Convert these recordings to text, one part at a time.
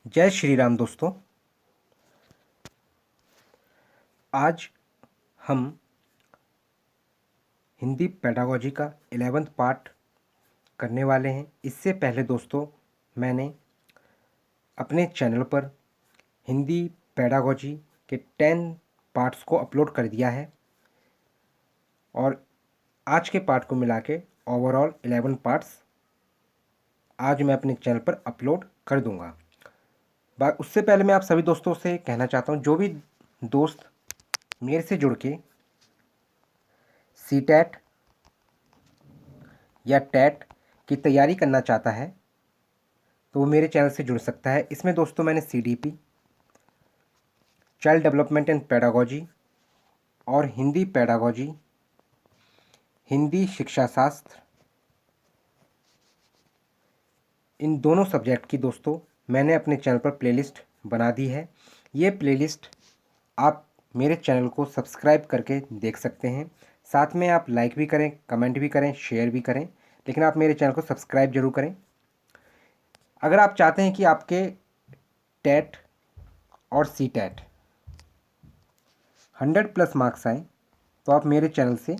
जय श्री राम दोस्तों। आज हम हिंदी पेडागोजी का 11th पार्ट करने वाले हैं। इससे पहले दोस्तों मैंने अपने चैनल पर हिंदी पेडागोजी के 10 पार्ट्स को अपलोड कर दिया है और आज के पार्ट को मिला के ओवरऑल 11 पार्ट्स आज मैं अपने चैनल पर अपलोड कर दूंगा। उससे पहले मैं आप सभी दोस्तों से कहना चाहता हूं, जो भी दोस्त मेरे से जुड़ के सीटेट या टेट की तैयारी करना चाहता है तो वो मेरे चैनल से जुड़ सकता है। इसमें दोस्तों मैंने CDP, child development and pedagogy और हिंदी पेडागोजी, हिंदी शिक्षा शास्त्र, इन दोनों सब्जेक्ट की दोस्तों मैंने अपने चैनल पर प्लेलिस्ट बना दी है। ये प्लेलिस्ट आप मेरे चैनल को सब्सक्राइब करके देख सकते हैं। साथ में आप लाइक भी करें, कमेंट भी करें, शेयर भी करें, लेकिन आप मेरे चैनल को सब्सक्राइब जरूर करें। अगर आप चाहते हैं कि आपके टेट और सीटेट 100+ मार्क्स आए तो आप मेरे चैनल से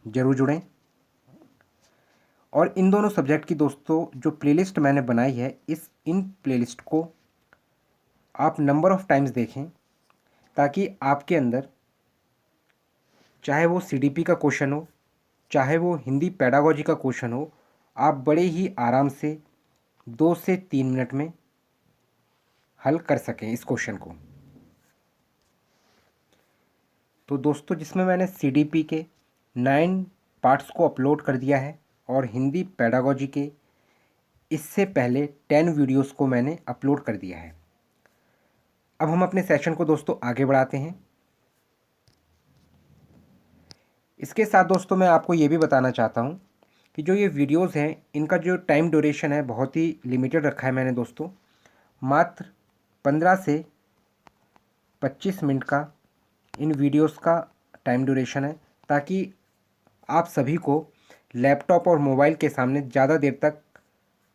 ज़रूर जुड़ें। और इन दोनों सब्जेक्ट की दोस्तों जो प्लेलिस्ट मैंने बनाई है, इन प्लेलिस्ट को आप नंबर ऑफ़ टाइम्स देखें ताकि आपके अंदर, चाहे वो CDP का क्वेश्चन हो, चाहे वो हिंदी पेडागोजी का क्वेश्चन हो, आप बड़े ही आराम से 2 से 3 मिनट में हल कर सकें इस क्वेश्चन को। तो दोस्तों जिसमें मैंने CDP के 9 पार्ट्स को अपलोड कर दिया है और हिंदी पेडागोजी के इससे पहले 10 वीडियोस को मैंने अपलोड कर दिया है। अब हम अपने सेशन को दोस्तों आगे बढ़ाते हैं। इसके साथ दोस्तों मैं आपको ये भी बताना चाहता हूँ कि जो ये वीडियोस हैं इनका जो टाइम ड्यूरेशन है बहुत ही लिमिटेड रखा है मैंने दोस्तों। मात्र 15 से 25 मिनट का इन वीडियोस का टाइम ड्यूरेशन है, ताकि आप सभी को लैपटॉप और मोबाइल के सामने ज़्यादा देर तक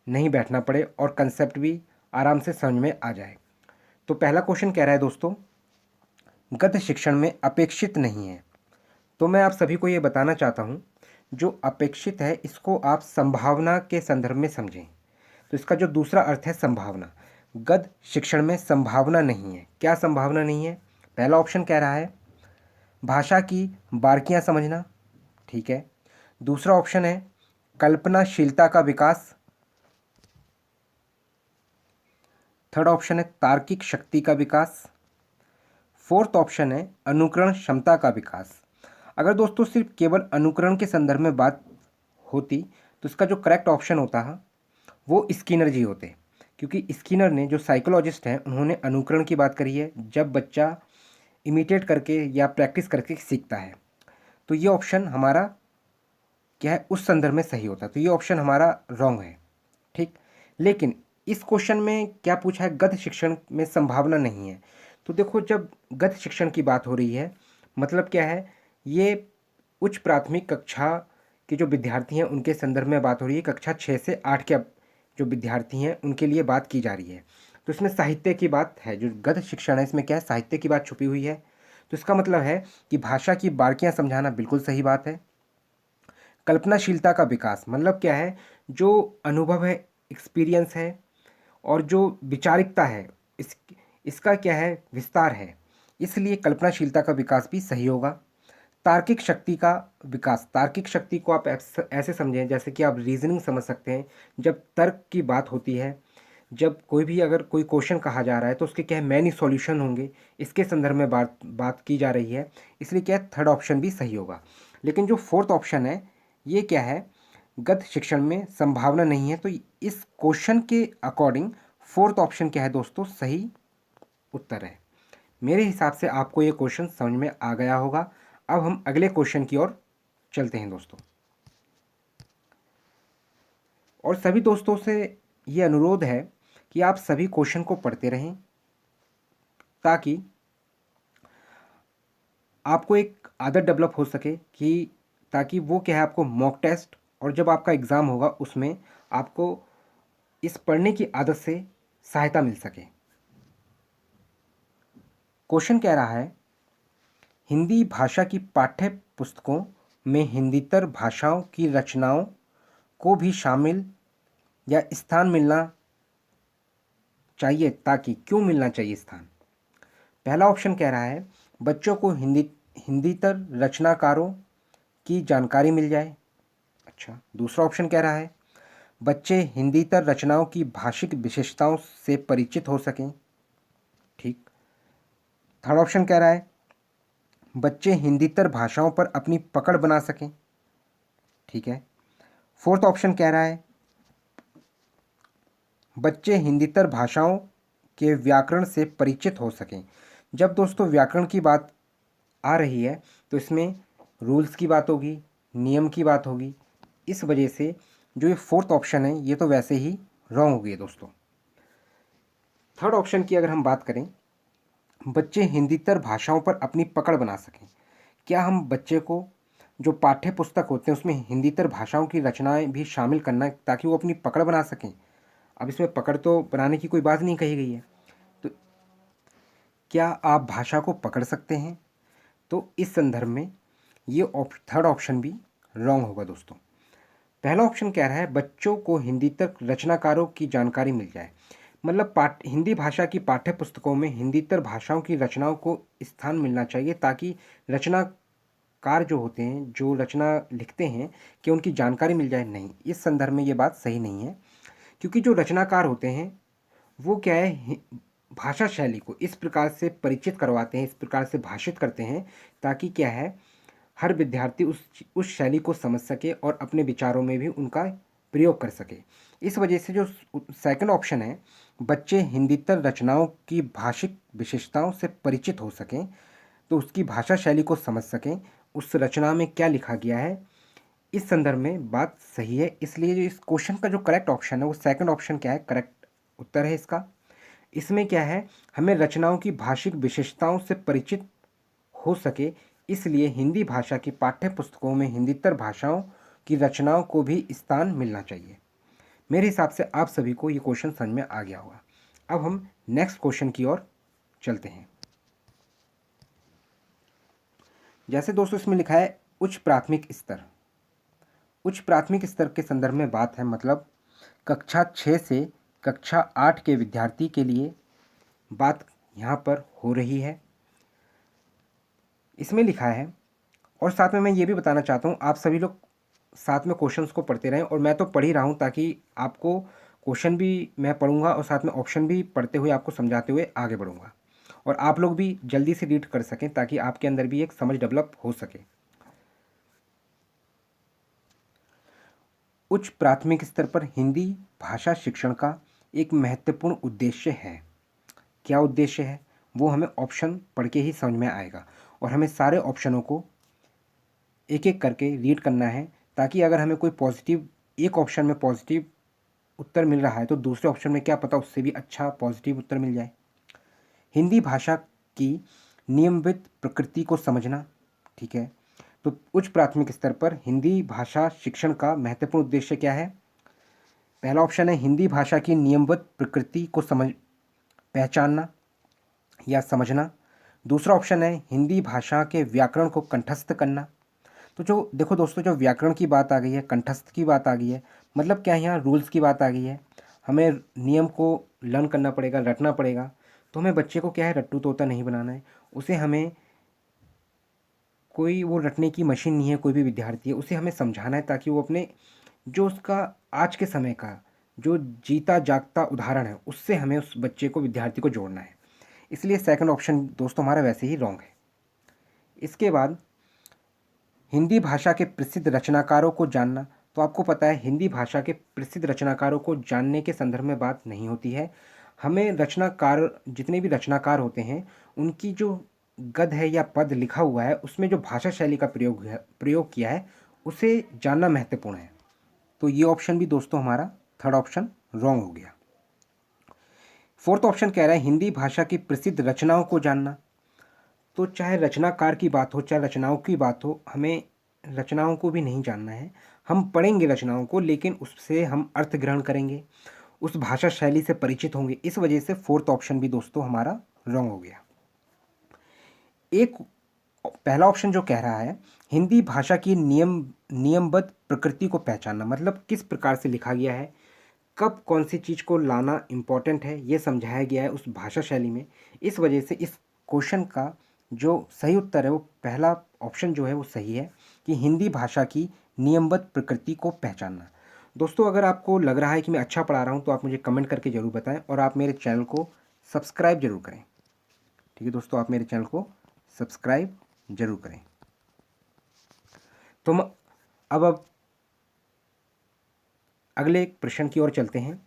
नहीं बैठना पड़े और कंसेप्ट भी आराम से समझ में आ जाए। तो पहला क्वेश्चन कह रहा है दोस्तों, गद्य शिक्षण में अपेक्षित नहीं है। तो मैं आप सभी को ये बताना चाहता हूँ, जो अपेक्षित है इसको आप संभावना के संदर्भ में समझें। तो इसका जो दूसरा अर्थ है संभावना। गद्य शिक्षण में संभावना नहीं है। क्या संभावना नहीं है? पहला ऑप्शन कह रहा है भाषा की बारीकियां समझना, ठीक है। दूसरा ऑप्शन है कल्पनाशीलता का विकास। थर्ड ऑप्शन है तार्किक शक्ति का विकास। फोर्थ ऑप्शन है अनुकरण क्षमता का विकास। अगर दोस्तों सिर्फ केवल अनुकरण के संदर्भ में बात होती तो इसका जो करेक्ट ऑप्शन होता है वो स्किनर जी होते, क्योंकि स्किनर ने, जो साइकोलॉजिस्ट हैं, उन्होंने अनुकरण की बात करी है, जब बच्चा इमिटेट करके या प्रैक्टिस करके सीखता है। तो ये ऑप्शन हमारा क्या है, उस संदर्भ में सही होता है। तो ये ऑप्शन हमारा रॉन्ग है, ठीक। लेकिन इस क्वेश्चन में क्या पूछा है, गद्य शिक्षण में संभावना नहीं है। तो देखो, जब गद्य शिक्षण की बात हो रही है मतलब क्या है, ये उच्च प्राथमिक कक्षा के जो विद्यार्थी हैं उनके संदर्भ में बात हो रही है। कक्षा 6 से 8 के जो विद्यार्थी हैं उनके लिए बात की जा रही है। तो इसमें साहित्य की बात है, जो गद्य शिक्षण है इसमें क्या है, साहित्य की बात छुपी हुई है। तो इसका मतलब है कि भाषा की बारीकियां समझाना बिल्कुल सही बात है। कल्पनाशीलता का विकास मतलब क्या है, जो अनुभव है, एक्सपीरियंस है और जो विचारिकता है, इसका क्या है, विस्तार है, इसलिए कल्पनाशीलता का विकास भी सही होगा। तार्किक शक्ति का विकास, तार्किक शक्ति को आप ऐसे समझें जैसे कि आप रीजनिंग समझ सकते हैं। जब तर्क की बात होती है, जब कोई भी अगर कोई क्वेश्चन कहा जा रहा है तो उसके क्या है, मैनी सॉल्यूशन होंगे, इसके संदर्भ में बात की जा रही है, इसलिए क्या है, थर्ड ऑप्शन भी सही होगा। लेकिन जो फोर्थ ऑप्शन है ये क्या है, गद्य शिक्षण में संभावना नहीं है। तो इस क्वेश्चन के अकॉर्डिंग फोर्थ ऑप्शन क्या है दोस्तों, सही उत्तर है। मेरे हिसाब से आपको ये क्वेश्चन समझ में आ गया होगा। अब हम अगले क्वेश्चन की ओर चलते हैं दोस्तों। और सभी दोस्तों से ये अनुरोध है कि आप सभी क्वेश्चन को पढ़ते रहें, ताकि आपको एक आदत डेवलप हो सके, कि ताकि वो क्या है, आपको मॉक टेस्ट और जब आपका एग्ज़ाम होगा उसमें आपको इस पढ़ने की आदत से सहायता मिल सके। क्वेश्चन कह रहा है हिंदी भाषा की पाठ्य पुस्तकों में हिंदीतर भाषाओं की रचनाओं को भी शामिल या स्थान मिलना चाहिए, ताकि क्यों मिलना चाहिए स्थान। पहला ऑप्शन कह रहा है बच्चों को हिंदीतर रचनाकारों की जानकारी मिल जाए। अच्छा, दूसरा ऑप्शन कह रहा है बच्चे हिंदीतर रचनाओं की भाषिक विशेषताओं से परिचित हो सकें। ठीक। थर्ड ऑप्शन कह रहा है बच्चे हिंदीतर भाषाओं पर अपनी पकड़ बना सकें। ठीक है। फोर्थ ऑप्शन कह रहा है बच्चे हिंदीतर भाषाओं के व्याकरण से परिचित हो सकें। जब दोस्तों व्याकरण की बात आ रही है तो इसमें रूल्स की बात होगी, नियम की बात होगी। इस वजह से जो ये फोर्थ ऑप्शन है ये तो वैसे ही रॉन्ग हो गई है दोस्तों। थर्ड ऑप्शन की अगर हम बात करें, बच्चे हिंदीतर भाषाओं पर अपनी पकड़ बना सकें। क्या हम बच्चे को जो पाठ्य पुस्तक होते हैं उसमें हिंदीतर भाषाओं की रचनाएं भी शामिल करना है ताकि वो अपनी पकड़ बना सकें। अब इसमें पकड़ तो बनाने की कोई बात नहीं कही गई है, तो क्या आप भाषा को पकड़ सकते हैं? तो इस संदर्भ में ये थर्ड ऑप्शन भी रॉन्ग होगा दोस्तों। पहला ऑप्शन कह रहा है बच्चों को हिंदीतर रचनाकारों की जानकारी मिल जाए, मतलब हिंदी भाषा की पाठ्य पुस्तकों में हिंदीतर भाषाओं की रचनाओं को स्थान मिलना चाहिए ताकि रचनाकार जो होते हैं, जो रचना लिखते हैं, कि उनकी जानकारी मिल जाए। नहीं, इस संदर्भ में ये बात सही नहीं है, क्योंकि जो रचनाकार होते हैं वो क्या है, भाषा शैली को इस प्रकार से परिचित करवाते हैं, इस प्रकार से भाषित करते हैं ताकि क्या है, हर विद्यार्थी उस शैली को समझ सके और अपने विचारों में भी उनका प्रयोग कर सके। इस वजह से जो सेकंड ऑप्शन है बच्चे हिंदीतर रचनाओं की भाषिक विशेषताओं से परिचित हो सकें, तो उसकी भाषा शैली को समझ सकें, उस रचना में क्या लिखा गया है, इस संदर्भ में बात सही है। इसलिए जो इस क्वेश्चन का जो करेक्ट ऑप्शन है वो सेकंड ऑप्शन क्या है, करेक्ट उत्तर है इसका। इसमें क्या है, हमें रचनाओं की भाषिक विशेषताओं से परिचित हो सके, इसलिए हिंदी भाषा की पाठ्य पुस्तकों में हिंदीतर भाषाओं की रचनाओं को भी स्थान मिलना चाहिए। मेरे हिसाब से आप सभी को ये क्वेश्चन समझ में आ गया होगा। अब हम नेक्स्ट क्वेश्चन की ओर चलते हैं। जैसे दोस्तों इसमें लिखा है उच्च प्राथमिक स्तर। उच्च प्राथमिक स्तर के संदर्भ में बात है, मतलब कक्षा 6 से कक्षा 8 के विद्यार्थी के लिए बात यहाँ पर हो रही है। इसमें लिखा है, और साथ में मैं ये भी बताना चाहता हूँ आप सभी लोग साथ में क्वेश्चंस को पढ़ते रहें, और मैं तो पढ़ ही रहा हूँ ताकि आपको क्वेश्चन भी मैं पढ़ूंगा और साथ में ऑप्शन भी पढ़ते हुए आपको समझाते हुए आगे बढ़ूंगा, और आप लोग भी जल्दी से रीड कर सकें ताकि आपके अंदर भी एक समझ डेवलप हो सके। उच्च प्राथमिक स्तर पर हिंदी भाषा शिक्षण का एक महत्वपूर्ण उद्देश्य है। क्या उद्देश्य है वो हमें ऑप्शन पढ़ के ही समझ में आएगा, और हमें सारे ऑप्शनों को एक एक करके रीड करना है ताकि अगर हमें कोई पॉजिटिव, एक ऑप्शन में पॉजिटिव उत्तर मिल रहा है तो दूसरे ऑप्शन में क्या पता उससे भी अच्छा पॉजिटिव उत्तर मिल जाए। हिंदी भाषा की नियमित प्रकृति को समझना। ठीक है, तो उच्च प्राथमिक स्तर पर हिंदी भाषा शिक्षण का महत्वपूर्ण उद्देश्य क्या है? पहला ऑप्शन है हिंदी भाषा की नियमबद्ध प्रकृति को पहचानना या समझना। दूसरा ऑप्शन है हिंदी भाषा के व्याकरण को कंठस्थ करना। तो जो देखो दोस्तों, जो व्याकरण की बात आ गई है, कंठस्थ की बात आ गई है, मतलब क्या है, यहाँ रूल्स की बात आ गई है। हमें नियम को लर्न करना पड़ेगा, रटना पड़ेगा। तो हमें बच्चे को क्या है, रट्टू तोता नहीं बनाना है। उसे हमें कोई वो रटने की मशीन नहीं है, कोई भी विद्यार्थी है, उसे हमें समझाना है ताकि वो अपने जो उसका आज के समय का जो जीता जागता उदाहरण है उससे हमें उस बच्चे को, विद्यार्थी को जोड़ना है। इसलिए सेकंड ऑप्शन दोस्तों हमारा वैसे ही रॉन्ग है। इसके बाद हिंदी भाषा के प्रसिद्ध रचनाकारों को जानना। तो आपको पता है हिंदी भाषा के प्रसिद्ध रचनाकारों को जानने के संदर्भ में बात नहीं होती है। हमें रचनाकार, जितने भी रचनाकार होते हैं उनकी जो गद्य है या पद लिखा हुआ है उसमें जो भाषा शैली का प्रयोग किया है उसे जानना महत्वपूर्ण है। तो ये ऑप्शन भी दोस्तों हमारा थर्ड ऑप्शन रॉन्ग हो गया। फोर्थ ऑप्शन कह रहा है हिंदी भाषा की प्रसिद्ध रचनाओं को जानना। तो चाहे रचनाकार की बात हो चाहे रचनाओं की बात हो, हमें रचनाओं को भी नहीं जानना है। हम पढ़ेंगे रचनाओं को, लेकिन उससे हम अर्थ ग्रहण करेंगे, उस भाषा शैली से परिचित होंगे। इस वजह से फोर्थ ऑप्शन भी दोस्तों हमारा रॉन्ग हो गया। एक पहला ऑप्शन जो कह रहा है हिंदी भाषा की नियमबद्ध प्रकृति को पहचानना, मतलब किस प्रकार से लिखा गया है, कब कौन सी चीज़ को लाना इम्पोर्टेंट है, ये समझाया गया है उस भाषा शैली में। इस वजह से इस क्वेश्चन का जो सही उत्तर है वो पहला ऑप्शन जो है वो सही है कि हिंदी भाषा की नियमबद्ध प्रकृति को पहचानना। दोस्तों अगर आपको लग रहा है कि मैं अच्छा पढ़ा रहा हूँ तो आप मुझे कमेंट करके ज़रूर बताएं और आप मेरे चैनल को सब्सक्राइब जरूर करें। ठीक है दोस्तों, आप मेरे चैनल को सब्सक्राइब जरूर करें। तो अब अगले प्रश्न की ओर चलते हैं।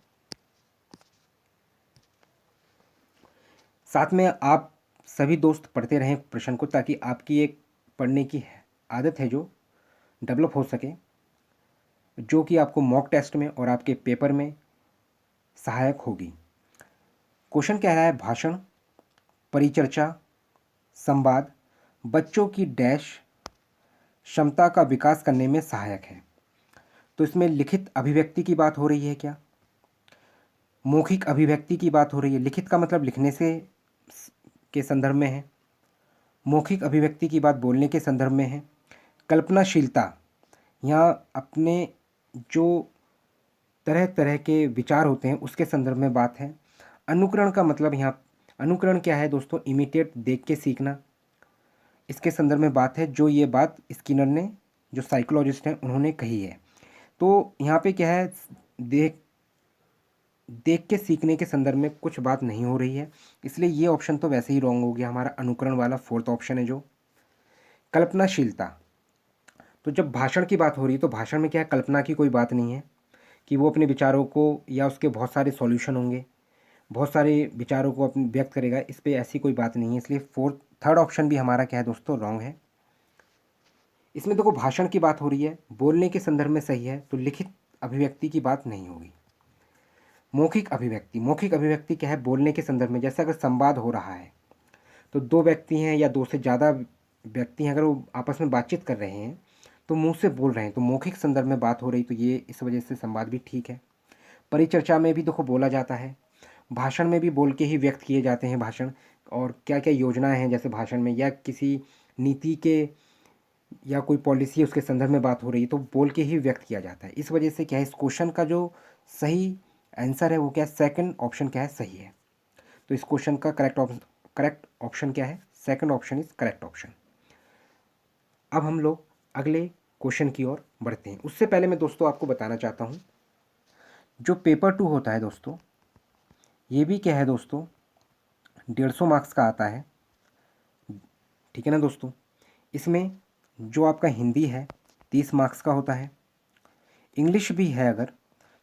साथ में आप सभी दोस्त पढ़ते रहें प्रश्न को, ताकि आपकी एक पढ़ने की आदत है जो डेवलप हो सके, जो कि आपको मॉक टेस्ट में और आपके पेपर में सहायक होगी। क्वेश्चन कह रहा है भाषण, परिचर्चा, संवाद बच्चों की डैश क्षमता का विकास करने में सहायक है। तो इसमें लिखित अभिव्यक्ति की बात हो रही है क्या, मौखिक अभिव्यक्ति की बात हो रही है? लिखित का मतलब लिखने से के संदर्भ में है, मौखिक अभिव्यक्ति की बात बोलने के संदर्भ में है, कल्पनाशीलता यहाँ अपने जो तरह तरह के विचार होते हैं उसके संदर्भ में बात है। अनुकरण का मतलब यहाँ अनुकरण क्या है दोस्तों, इमिटेट, देख के सीखना, इसके संदर्भ में बात है। जो ये बात स्किनर ने, जो साइकोलॉजिस्ट हैं, उन्होंने कही है। तो यहाँ पे क्या है, देख के सीखने के संदर्भ में कुछ बात नहीं हो रही है, इसलिए ये ऑप्शन तो वैसे ही रॉन्ग हो गया हमारा। अनुकरण वाला फोर्थ ऑप्शन है जो कल्पनाशीलता। तो जब भाषण की बात हो रही है तो भाषण में क्या है, कल्पना की कोई बात नहीं है कि वो अपने विचारों को, या उसके बहुत सारे सॉल्यूशन होंगे, बहुत सारे विचारों को अपने व्यक्त करेगा, इस पे ऐसी कोई बात नहीं है। इसलिए थर्ड ऑप्शन भी हमारा क्या है दोस्तों, रॉन्ग है। इसमें देखो भाषण की बात हो रही है, बोलने के संदर्भ में सही है, तो लिखित अभिव्यक्ति की बात नहीं होगी। मौखिक अभिव्यक्ति, मौखिक अभिव्यक्ति क्या है, बोलने के संदर्भ में, जैसे अगर संवाद हो रहा है तो दो व्यक्ति हैं या दो से ज़्यादा व्यक्ति हैं, अगर वो आपस में बातचीत कर रहे हैं तो मुंह से बोल रहे हैं, तो मौखिक संदर्भ में बात हो रही, तो ये इस वजह से संवाद भी ठीक है। परिचर्चा में भी देखो बोला जाता है, भाषण में भी बोल के ही व्यक्त किए जाते हैं भाषण, और क्या क्या योजनाएं हैं जैसे भाषण में, या किसी नीति के या कोई पॉलिसी है उसके संदर्भ में बात हो रही है, तो बोल के ही व्यक्त किया जाता है। इस वजह से क्या है, इस क्वेश्चन का जो सही आंसर है वो क्या है, सेकंड ऑप्शन क्या है, सही है। तो इस क्वेश्चन का करेक्ट ऑप्शन क्या है, second option is correct option. अब हम लोग अगले क्वेश्चन की ओर बढ़ते हैं। उससे पहले मैं दोस्तों आपको बताना चाहता हूँ, जो पेपर 2 होता है दोस्तों, ये भी क्या है दोस्तों, 150 मार्क्स का आता है। ठीक है ना दोस्तों, इसमें जो आपका हिंदी है 30 मार्क्स का होता है, इंग्लिश भी है अगर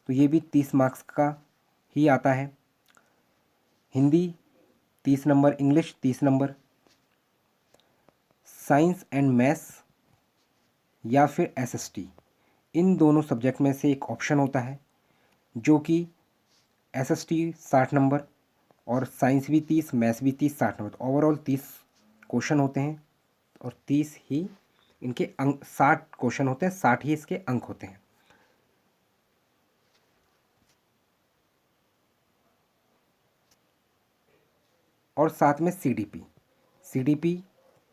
तो ये भी 30 मार्क्स का ही आता है। Hindi 30 number, English 30 number, science and maths या फिर एसएसटी, इन दोनों सब्जेक्ट में से एक ऑप्शन होता है, जो कि एसएसटी 60 नंबर और साइंस भी 30, मैथ्स भी 30, 60 नंबर, तो ओवरऑल 30 क्वेश्चन होते हैं और 30 ही इनके अंक, 60 क्वेश्चन होते हैं, 60 ही इसके अंक होते हैं। और साथ में सीडीपी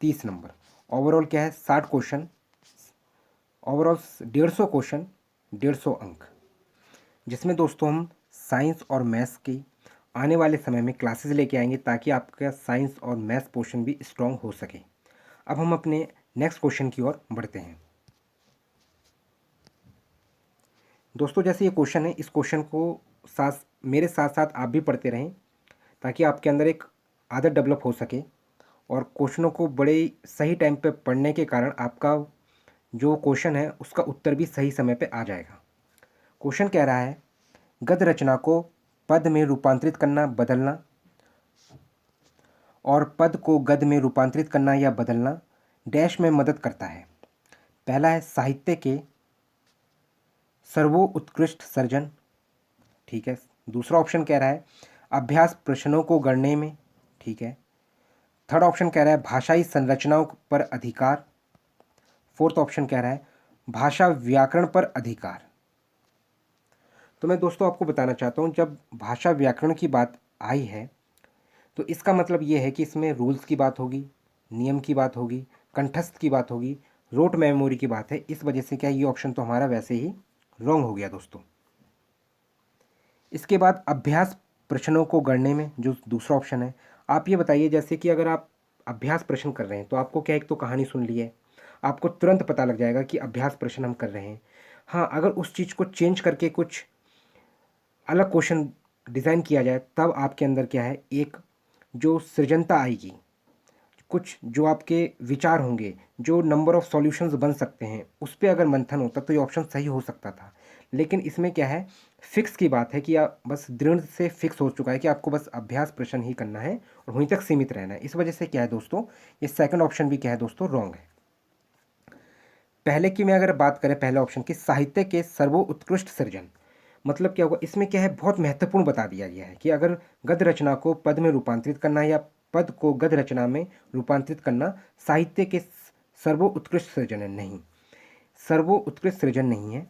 30 नंबर, ओवरऑल क्या है 60 क्वेश्चन, ओवरऑल 150 क्वेश्चन, 150 अंक, जिसमें दोस्तों हम साइंस और मैथ्स की आने वाले समय में क्लासेस लेके आएंगे, ताकि आपका साइंस और मैथ्स पोर्शन भी स्ट्रॉन्ग हो सके। अब हम अपने नेक्स्ट क्वेश्चन की ओर बढ़ते हैं। दोस्तों जैसे ये क्वेश्चन है, इस क्वेश्चन को मेरे साथ साथ आप भी पढ़ते रहें, ताकि आपके अंदर एक आदत डेवलप हो सके, और क्वेश्चनों को बड़े सही टाइम पे पढ़ने के कारण आपका जो क्वेश्चन है उसका उत्तर भी सही समय पे आ जाएगा। क्वेश्चन कह रहा है, गद्य रचना को पद में रूपांतरित करना, बदलना, और पद को गद्य में रूपांतरित करना या बदलना डैश में मदद करता है। पहला है साहित्य के सर्वोत्कृष्ट सर्जन, ठीक है। दूसरा ऑप्शन कह रहा है अभ्यास प्रश्नों को गढ़ने में, ठीक है। थर्ड ऑप्शन कह रहा है भाषाई संरचनाओं पर अधिकार। फोर्थ ऑप्शन कह रहा है भाषा व्याकरण पर अधिकार। तो मैं दोस्तों आपको बताना चाहता हूँ, जब भाषा व्याकरण की बात आई है तो इसका मतलब ये है कि इसमें रूल्स की बात होगी, नियम की बात होगी, कंठस्थ की बात होगी, रोट मेमोरी की बात है। इस वजह से क्या ये ऑप्शन तो हमारा वैसे ही रॉन्ग हो गया दोस्तों। इसके बाद अभ्यास प्रश्नों को गढ़ने में जो दूसरा ऑप्शन है, आप ये बताइए, जैसे कि अगर आप अभ्यास प्रश्न कर रहे हैं तो आपको क्या, एक तो कहानी सुन ली है, आपको तुरंत पता लग जाएगा कि अभ्यास प्रश्न हम कर रहे हैं। हाँ, अगर उस चीज़ को चेंज करके कुछ अलग क्वेश्चन डिज़ाइन किया जाए तब आपके अंदर क्या है, एक जो सृजनता आएगी, कुछ जो आपके विचार होंगे, जो नंबर ऑफ़ सॉल्यूशंस बन सकते हैं, उस पे अगर मंथन होता तो ये ऑप्शन सही हो सकता था। लेकिन इसमें क्या है, फिक्स की बात है कि आप बस दृढ़ से फिक्स हो चुका है कि आपको बस अभ्यास प्रश्न ही करना है और वहीं तक सीमित रहना है। इस वजह से क्या है दोस्तों, ये सेकंड ऑप्शन भी क्या है दोस्तों, रॉन्ग है। पहले की में अगर बात करें, पहले ऑप्शन की साहित्य के सर्वोत्कृष्ट सृजन, मतलब क्या होगा, इसमें क्या है, बहुत महत्वपूर्ण बता दिया गया है कि अगर गद्य रचना को पद में रूपांतरित करना है या पद को गद्य रचना में रूपांतरित करना साहित्य के सर्वोत्कृष्ट सृजन है। नहीं, सर्वोत्कृष्ट सृजन नहीं है।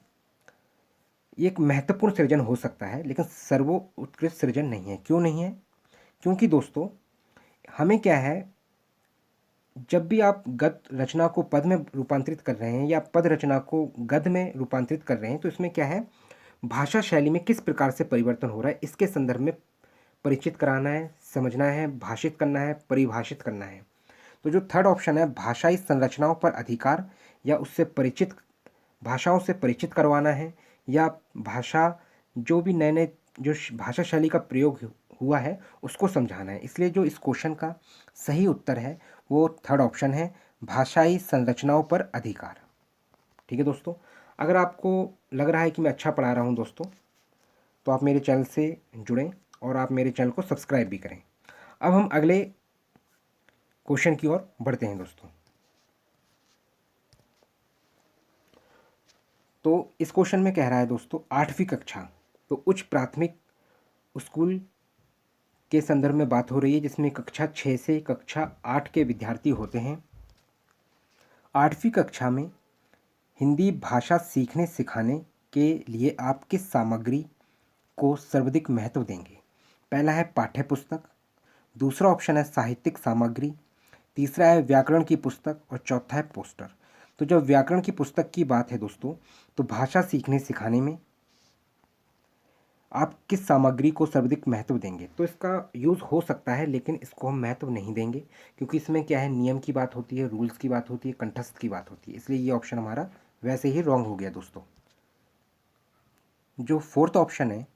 ये एक महत्वपूर्ण सृजन हो सकता है लेकिन सर्वोत्कृष्ट सृजन नहीं है। क्यों नहीं है? क्योंकि दोस्तों हमें क्या है, जब भी आप गद्य रचना को पद में रूपांतरित कर रहे हैं या पद रचना को गद्य में रूपांतरित कर रहे हैं तो इसमें क्या है, भाषा शैली में किस प्रकार से परिवर्तन हो रहा है इसके संदर्भ में परिचित कराना है, समझना है, भाषित करना है, परिभाषित करना है। तो जो थर्ड ऑप्शन है, भाषाई संरचनाओं पर अधिकार या उससे परिचित, भाषाओं से परिचित करवाना है या भाषा, जो भी नए नए जो भाषा शैली का प्रयोग हुआ है उसको समझाना है। इसलिए जो इस क्वेश्चन का सही उत्तर है वो थर्ड ऑप्शन है, भाषाई संरचनाओं पर अधिकार। ठीक है दोस्तों, अगर आपको लग रहा है कि मैं अच्छा पढ़ा रहा हूँ दोस्तों, तो आप मेरे चैनल से जुड़ें और आप मेरे चैनल को सब्सक्राइब भी करें। अब हम अगले क्वेश्चन की ओर बढ़ते हैं दोस्तों। तो इस क्वेश्चन में कह रहा है दोस्तों, 8वीं कक्षा, तो उच्च प्राथमिक स्कूल के संदर्भ में बात हो रही है जिसमें कक्षा 6 से कक्षा 8 के विद्यार्थी होते हैं। 8वीं कक्षा में हिंदी भाषा सीखने सिखाने के लिए आप किस सामग्री को सर्वाधिक महत्व देंगे? पहला है पाठ्य पुस्तक, दूसरा ऑप्शन है साहित्यिक सामग्री, तीसरा है व्याकरण की पुस्तक और चौथा है पोस्टर। तो जब व्याकरण की पुस्तक की बात है दोस्तों, तो भाषा सीखने सिखाने में आप किस सामग्री को सर्वाधिक महत्व देंगे? तो इसका यूज़ हो सकता है लेकिन इसको हम महत्व नहीं देंगे क्योंकि इसमें क्या है, नियम की बात होती है, रूल्स की बात होती है, कंठस्थ की बात होती है, इसलिए ये ऑप्शन हमारा वैसे ही रॉन्ग हो गया दोस्तों। जो फोर्थ ऑप्शन है,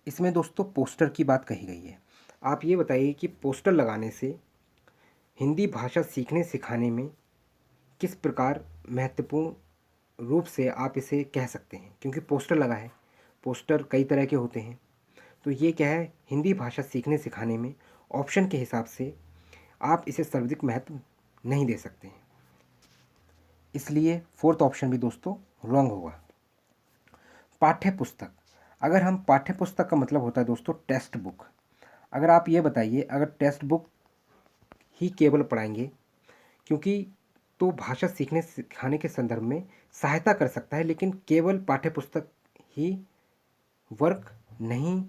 इसमें दोस्तों पोस्टर की बात कही गई है। आप ये बताइए कि पोस्टर लगाने से हिंदी भाषा सीखने सिखाने में किस प्रकार महत्वपूर्ण रूप से आप इसे कह सकते हैं, क्योंकि पोस्टर लगा है, पोस्टर कई तरह के होते हैं। तो ये क्या है, हिंदी भाषा सीखने सिखाने में ऑप्शन के हिसाब से आप इसे सर्वाधिक महत्व नहीं दे सकते हैं, इसलिए फोर्थ ऑप्शन भी दोस्तों रॉन्ग होगा। पाठ्य पुस्तक, अगर हम पाठ्य पुस्तक का मतलब होता है दोस्तों टेक्स्ट बुक। अगर आप ये बताइए, अगर टेक्स्ट बुक ही केवल पढ़ाएंगे, क्योंकि तो भाषा सीखने सिखाने के संदर्भ में सहायता कर सकता है लेकिन केवल पाठ्य पुस्तक ही वर्क नहीं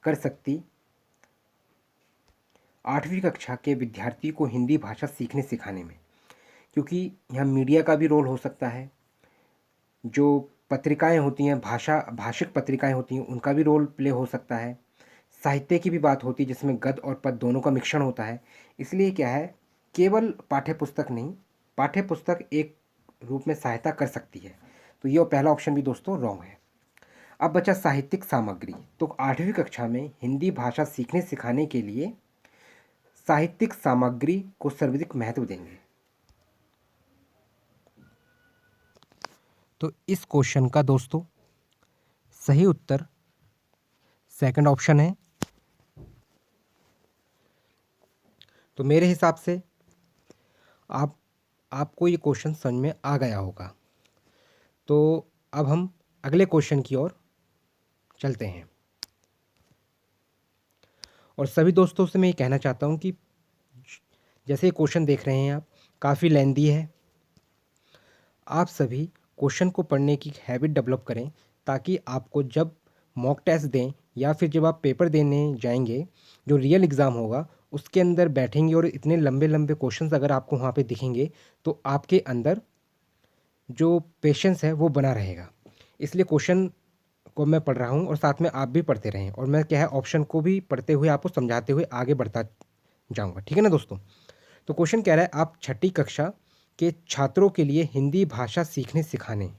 कर सकती 8वीं कक्षा के विद्यार्थी को हिंदी भाषा सीखने सिखाने में, क्योंकि यहाँ मीडिया का भी रोल हो सकता है, जो पत्रिकाएं होती हैं, भाषिक पत्रिकाएं होती हैं, उनका भी रोल प्ले हो सकता है, साहित्य की भी बात होती है जिसमें गद्य और पद्य दोनों का मिश्रण होता है। इसलिए क्या है, केवल पाठ्य पुस्तक नहीं, पाठ्य पुस्तक एक रूप में सहायता कर सकती है। तो ये पहला ऑप्शन भी दोस्तों रॉन्ग है। अब बचा साहित्यिक सामग्री, तो 8वीं कक्षा में हिंदी भाषा सीखने सिखाने के लिए साहित्यिक सामग्री को सर्वाधिक महत्व देंगे। तो इस क्वेश्चन का दोस्तों सही उत्तर सेकंड ऑप्शन है। तो मेरे हिसाब से आपको ये क्वेश्चन समझ में आ गया होगा। तो अब हम अगले क्वेश्चन की ओर चलते हैं और सभी दोस्तों से मैं ये कहना चाहता हूँ कि जैसे ये क्वेश्चन देख रहे हैं आप, काफ़ी लेंदी है। आप सभी क्वेश्चन को पढ़ने की हैबिट डेवलप करें ताकि आपको जब मॉक टेस्ट दें या फिर जब आप पेपर देने जाएंगे, जो रियल एग्ज़ाम होगा उसके अंदर बैठेंगे और इतने लंबे लंबे क्वेश्चंस अगर आपको वहाँ पे दिखेंगे तो आपके अंदर जो पेशेंस है वो बना रहेगा। इसलिए क्वेश्चन को मैं पढ़ रहा हूँ और साथ में आप भी पढ़ते रहें, और मैं क्या है ऑप्शन को भी पढ़ते हुए आपको समझाते हुए आगे बढ़ता जाऊँगा, ठीक है ना दोस्तों। तो क्वेश्चन कह रहा है, आप छठी कक्षा के छात्रों के लिए हिंदी भाषा सीखने सिखाने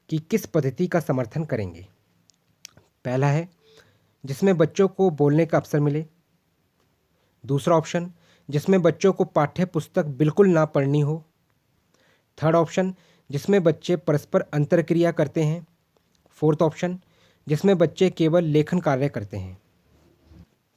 की किस पद्धति का समर्थन करेंगे। पहला है जिसमें बच्चों को बोलने का अवसर मिले। दूसरा ऑप्शन, जिसमें बच्चों को पाठ्य पुस्तक बिल्कुल ना पढ़नी हो। थर्ड ऑप्शन, जिसमें बच्चे परस्पर अंतरक्रिया करते हैं। फोर्थ ऑप्शन, जिसमें बच्चे केवल लेखन कार्य करते हैं।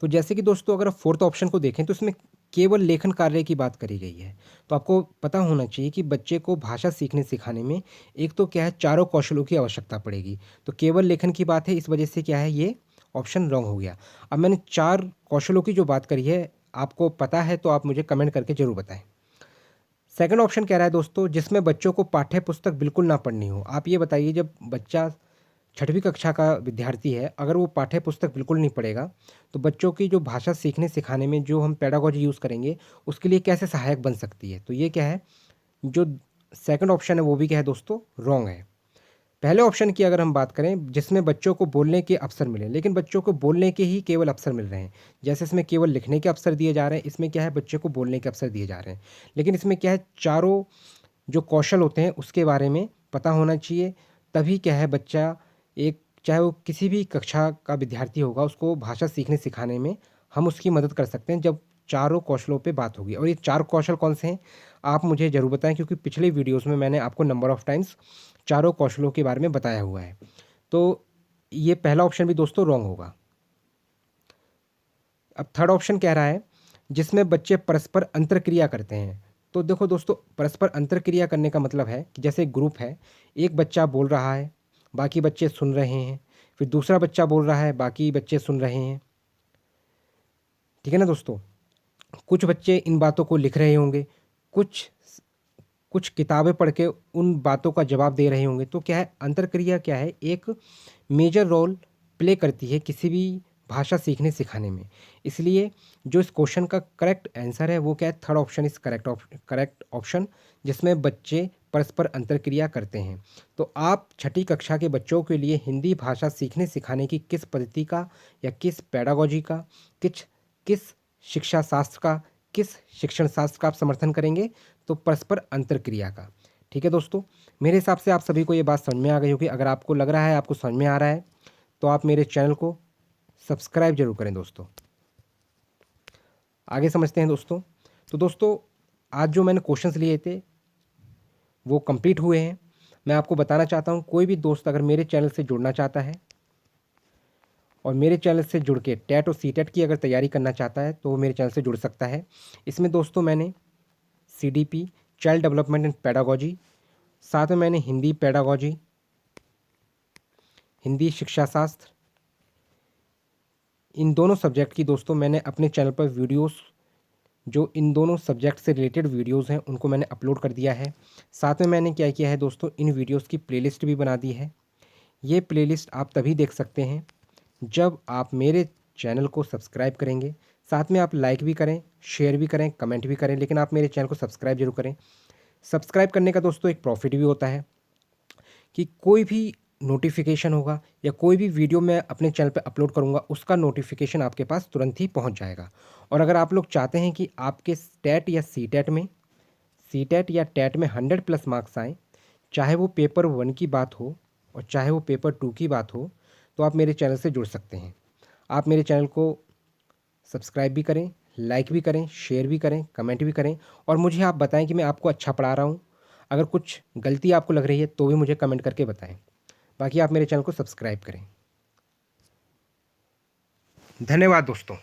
तो जैसे कि दोस्तों अगर आप फोर्थ ऑप्शन को देखें तो इसमें केवल लेखन कार्य की बात करी गई है। तो आपको पता होना चाहिए कि बच्चे को भाषा सीखने सिखाने में एक तो क्या है चारों कौशलों की आवश्यकता पड़ेगी, तो केवल लेखन की बात है, इस वजह से क्या है ये ऑप्शन रॉन्ग हो गया। अब मैंने चार कौशलों की जो बात करी है, आपको पता है तो आप मुझे कमेंट करके ज़रूर बताएं। सेकंड ऑप्शन कह रहा है दोस्तों, जिसमें बच्चों को पाठ्य पुस्तक बिल्कुल ना पढ़नी हो। आप ये बताइए, जब बच्चा छठवीं कक्षा का विद्यार्थी है, अगर वो पाठ्य पुस्तक बिल्कुल नहीं पढ़ेगा तो बच्चों की जो भाषा सीखने सिखाने में जो हम पेडागोजी यूज़ करेंगे उसके लिए कैसे सहायक बन सकती है। तो ये क्या है, जो सेकंड ऑप्शन है वो भी क्या है दोस्तों रॉन्ग है। पहले ऑप्शन की अगर हम बात करें, जिसमें बच्चों को बोलने के अवसर मिले, लेकिन बच्चों को बोलने के ही केवल अवसर मिल रहे हैं। जैसे इसमें केवल लिखने के अवसर दिए जा रहे हैं, इसमें क्या है बच्चे को बोलने के अवसर दिए जा रहे हैं। लेकिन इसमें क्या है चारों जो कौशल होते हैं उसके बारे में पता होना चाहिए, तभी क्या है बच्चा एक, चाहे वो किसी भी कक्षा का विद्यार्थी होगा, उसको भाषा सीखने सिखाने में हम उसकी मदद कर सकते हैं जब चारों कौशलों पे बात होगी। और ये चार कौशल कौन से हैं आप मुझे ज़रूर बताएं, क्योंकि पिछले वीडियोस में मैंने आपको नंबर ऑफ़ टाइम्स चारों कौशलों के बारे में बताया हुआ है। तो ये पहला ऑप्शन भी दोस्तों रॉन्ग होगा। अब थर्ड ऑप्शन कह रहा है, जिसमें बच्चे परस्पर अंतरक्रिया करते हैं। तो देखो दोस्तों, परस्पर अंतरक्रिया करने का मतलब है कि जैसे ग्रुप है, एक बच्चा बोल रहा है, बाकी बच्चे सुन रहे हैं, फिर दूसरा बच्चा बोल रहा है, बाकी बच्चे सुन रहे हैं, ठीक है ना दोस्तों। कुछ बच्चे इन बातों को लिख रहे होंगे, कुछ कुछ किताबें पढ़ के उन बातों का जवाब दे रहे होंगे। तो क्या है अंतरक्रिया क्या है, एक मेजर रोल प्ले करती है किसी भी भाषा सीखने सिखाने में। इसलिए जो इस क्वेश्चन का करेक्ट आंसर है वो क्या है, third option is correct option, जिसमें बच्चे परस्पर अंतरक्रिया करते हैं। तो आप छठी कक्षा के बच्चों के लिए हिंदी भाषा सीखने सिखाने की किस पद्धति का या किस पेडागोजी का, किस किस शिक्षा शास्त्र का, किस शिक्षण शास्त्र का आप समर्थन करेंगे, तो परस्पर अंतरक्रिया का। ठीक है दोस्तों, मेरे हिसाब से आप सभी को ये बात समझ में आ गई होगी। अगर आपको लग रहा है आपको समझ में आ रहा है तो आप मेरे चैनल को सब्सक्राइब जरूर करें दोस्तों। आगे समझते हैं दोस्तों। तो दोस्तों आज जो मैंने क्वेश्चंस लिए थे वो कंप्लीट हुए हैं। मैं आपको बताना चाहता हूँ, कोई भी दोस्त अगर मेरे चैनल से जुड़ना चाहता है और मेरे चैनल से जुड़ के टेट और सीटेट की अगर तैयारी करना चाहता है तो वो मेरे चैनल से जुड़ सकता है। इसमें दोस्तों मैंने CDP child development and pedagogy, साथ में मैंने हिंदी पेडागोजी, हिंदी शिक्षा शास्त्र, इन दोनों सब्जेक्ट की दोस्तों मैंने अपने चैनल पर वीडियोस, जो इन दोनों सब्जेक्ट से रिलेटेड वीडियोस हैं उनको मैंने अपलोड कर दिया है। साथ में मैंने क्या किया है दोस्तों, इन वीडियोस की प्लेलिस्ट भी बना दी है। ये प्लेलिस्ट आप तभी देख सकते हैं जब आप मेरे चैनल को सब्सक्राइब करेंगे। साथ में आप लाइक भी करें, शेयर भी करें, कमेंट भी करें, लेकिन आप मेरे चैनल को सब्सक्राइब जरूर करें। सब्सक्राइब करने का दोस्तों एक प्रॉफिट भी होता है कि कोई भी नोटिफिकेशन होगा या कोई भी वीडियो मैं अपने चैनल पे अपलोड करूँगा उसका नोटिफिकेशन आपके पास तुरंत ही पहुँच जाएगा। और अगर आप लोग चाहते हैं कि आपके टेट या सीटेट या टेट में 100+ मार्क्स आएँ, चाहे वो पेपर 1 की बात हो और चाहे वो पेपर 2 की बात हो, तो आप मेरे चैनल से जुड़ सकते हैं। आप मेरे चैनल को सब्सक्राइब भी करें, लाइक भी करें, शेयर भी करें, कमेंट भी करें, और मुझे आप बताएं कि मैं आपको अच्छा पढ़ा रहा हूँ। अगर कुछ गलती आपको लग रही है तो भी मुझे कमेंट करके बताएं। बाकी आप मेरे चैनल को सब्सक्राइब करें। धन्यवाद दोस्तों।